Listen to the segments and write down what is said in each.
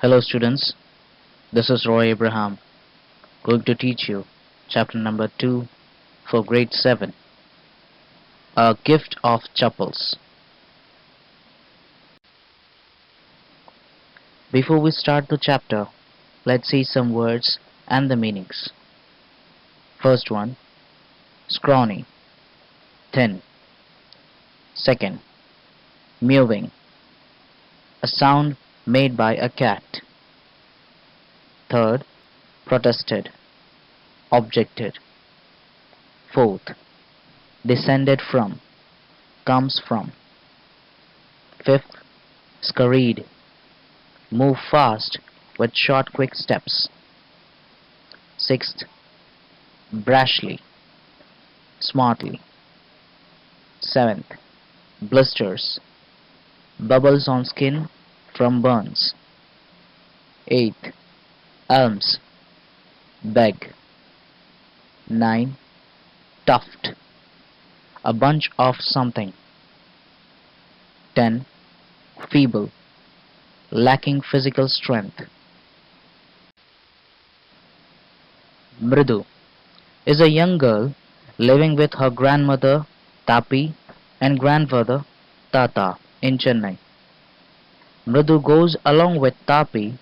Hello students, this is Roy Abraham going to teach you chapter number 2 for grade 7, A Gift of Chappals. Before we start the chapter, let's see some words and the meanings. First one, scrawny, thin. Second, mewing, a sound made by a cat. Third, protested, objected. Fourth, descended from, comes from. Fifth, scurried, move fast with short quick steps. Sixth, brashly, smartly. Seventh, blisters, bubbles on skin from burns. Eighth, elms, beg. 9. Tuft, a bunch of something. 10. Feeble, lacking physical strength. Mridu is a young girl living with her grandmother Tapi and grandfather Tata in Chennai. Mridu goes along with Tapi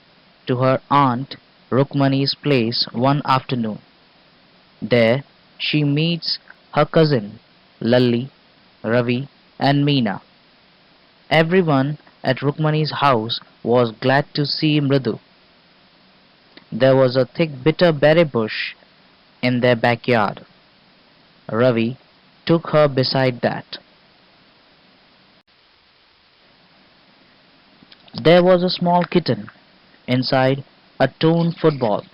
to her aunt Rukmani's place one afternoon. There she meets her cousin Lalli, Ravi and Meena. Everyone at Rukmani's house was glad to see Mridu. There was a thick bitter berry bush in their backyard. Ravi took her beside that. There was a small kitten inside a torn football.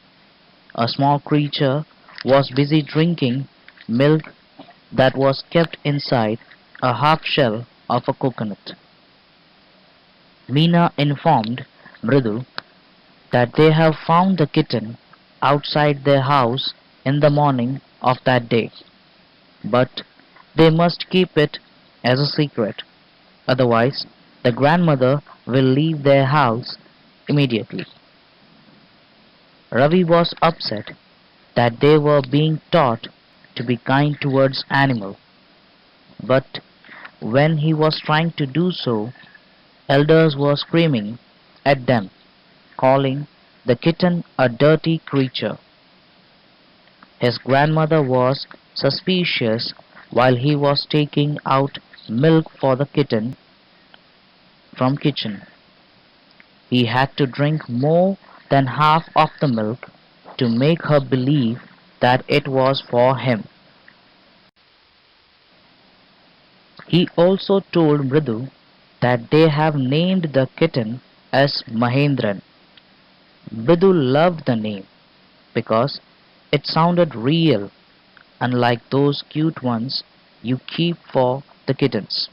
A small creature was busy drinking milk that was kept inside a half shell of a coconut. Meena informed Mridu that they have found the kitten outside their house in the morning of that day, but they must keep it as a secret, otherwise the grandmother will leave their house immediately. Ravi was upset that they were being taught to be kind towards animals, but when he was trying to do so, elders were screaming at them, calling the kitten a dirty creature. His grandmother was suspicious while he was taking out milk for the kitten from kitchen. He had to drink more than half of the milk to make her believe that it was for him. He also told Mridu that they have named the kitten as Mahendran. Mridu loved the name because it sounded real, unlike those cute ones you keep for the kittens.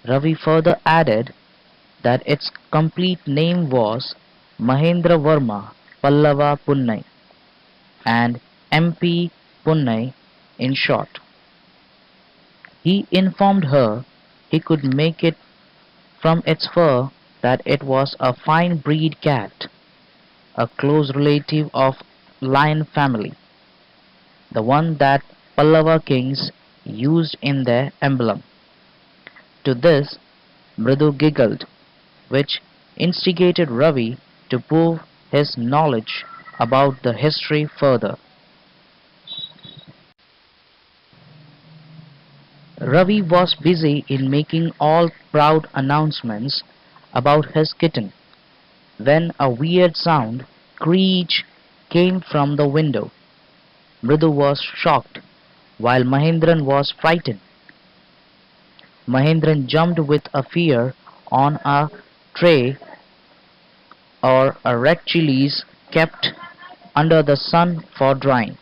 Ravi further added that its complete name was Mahendra Verma Pallava Punnai and MP Punnai in short. He informed her he could make it from its fur that it was a fine breed cat, a close relative of lion family, the one that Pallava kings used in their emblem. To this, Mridu giggled, which instigated Ravi to prove his knowledge about the history further. Ravi was busy in making all proud announcements about his kitten when a weird sound, screech, came from the window. Mridu was shocked, while Mahendran was frightened. Mahendran jumped with a fear on a tray or a red chilies kept under the sun for drying.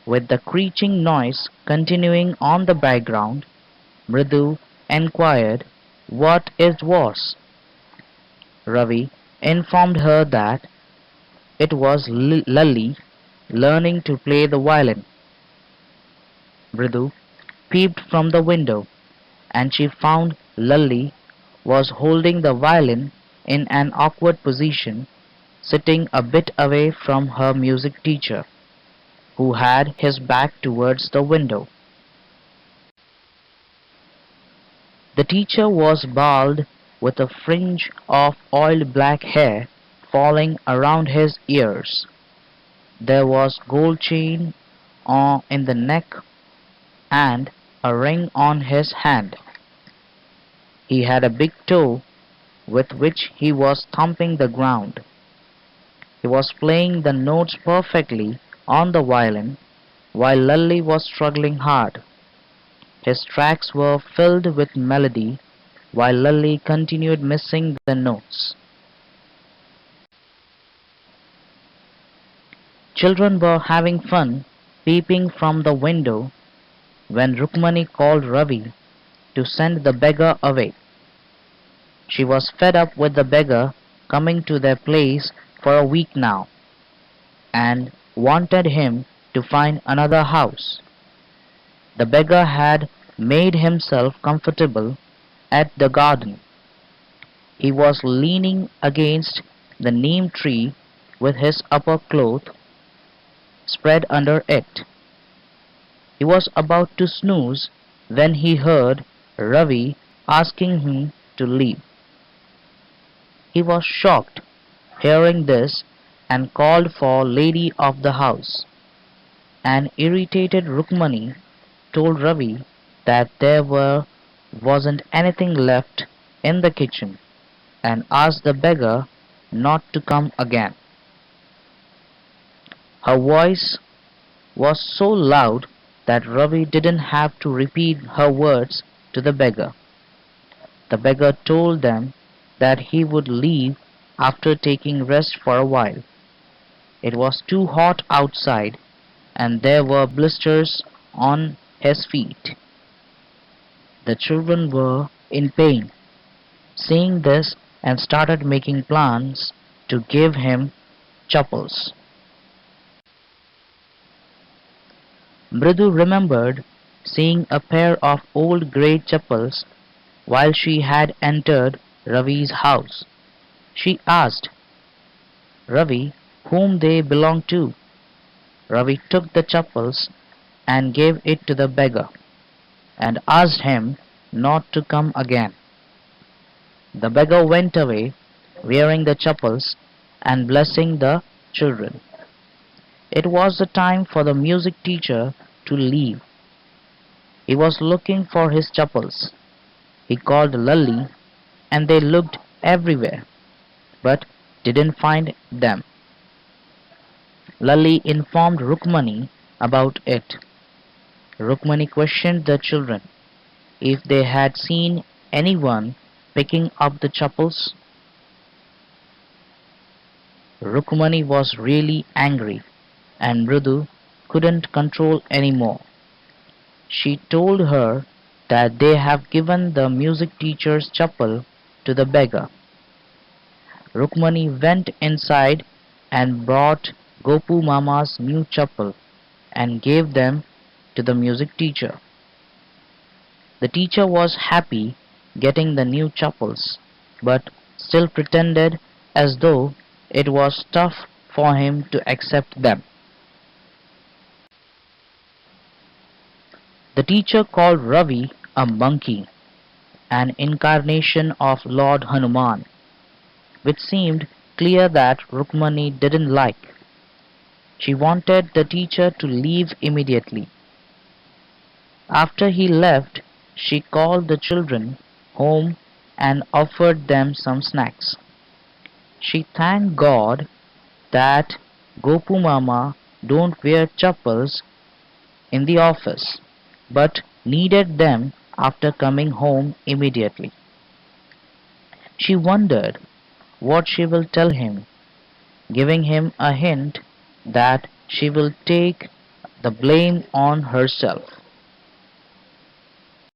With the creaking noise continuing on the background, Mridu enquired what it was. Ravi informed her that it was Lalli learning to play the violin. Mridu peeped from the window and she found Lalli was holding the violin in an awkward position, sitting a bit away from her music teacher, who had his back towards the window. The teacher was bald, with a fringe of oiled black hair falling around his ears. There was gold chain in the neck and a ring on his hand. He had a big toe with which he was thumping the ground. He was playing the notes perfectly on the violin while Lully was struggling hard. His tracks were filled with melody while Lully continued missing the notes. Children were having fun peeping from the window when Rukmani called Ravi to send the beggar away. She was fed up with the beggar coming to their place for a week now, and wanted him to find another house. The beggar had made himself comfortable at the garden. He was leaning against the neem tree with his upper cloth spread under it. He was about to snooze when he heard Ravi asking him to leave. He was shocked hearing this and called for lady of the house. An irritated Rukmani told Ravi that wasn't anything left in the kitchen and asked the beggar not to come again. Her voice was so loud that Ravi didn't have to repeat her words to the beggar. The beggar told them that he would leave after taking rest for a while. It was too hot outside and there were blisters on his feet. The children were in pain, seeing this, and started making plans to give him Chappals. Mridu remembered seeing a pair of old grey chappals while she had entered Ravi's house. She asked Ravi whom they belonged to. Ravi took the chappals and gave it to the beggar, and asked him not to come again. The beggar went away, wearing the chappals and blessing the children. It was the time for the music teacher to leave. He was looking for his chappals. He called Lully, and they looked everywhere, but didn't find them. Lully informed Rukmani about it. Rukmani questioned the children if they had seen anyone picking up the chappals. Rukmani was really angry, and Mridu couldn't control any more. She told her that they have given the music teacher's chappal to the beggar. Rukmani went inside and brought Gopu Mama's new chappal and gave them to the music teacher. The teacher was happy getting the new chappals, but still pretended as though it was tough for him to accept them. The teacher called Ravi a monkey, an incarnation of Lord Hanuman, which seemed clear that Rukmani didn't like. She wanted the teacher to leave immediately. After he left, she called the children home and offered them some snacks. She thanked God that Gopu Mama don't wear chappals in the office, but needed them after coming home immediately. She wondered what she will tell him, giving him a hint that she will take the blame on herself.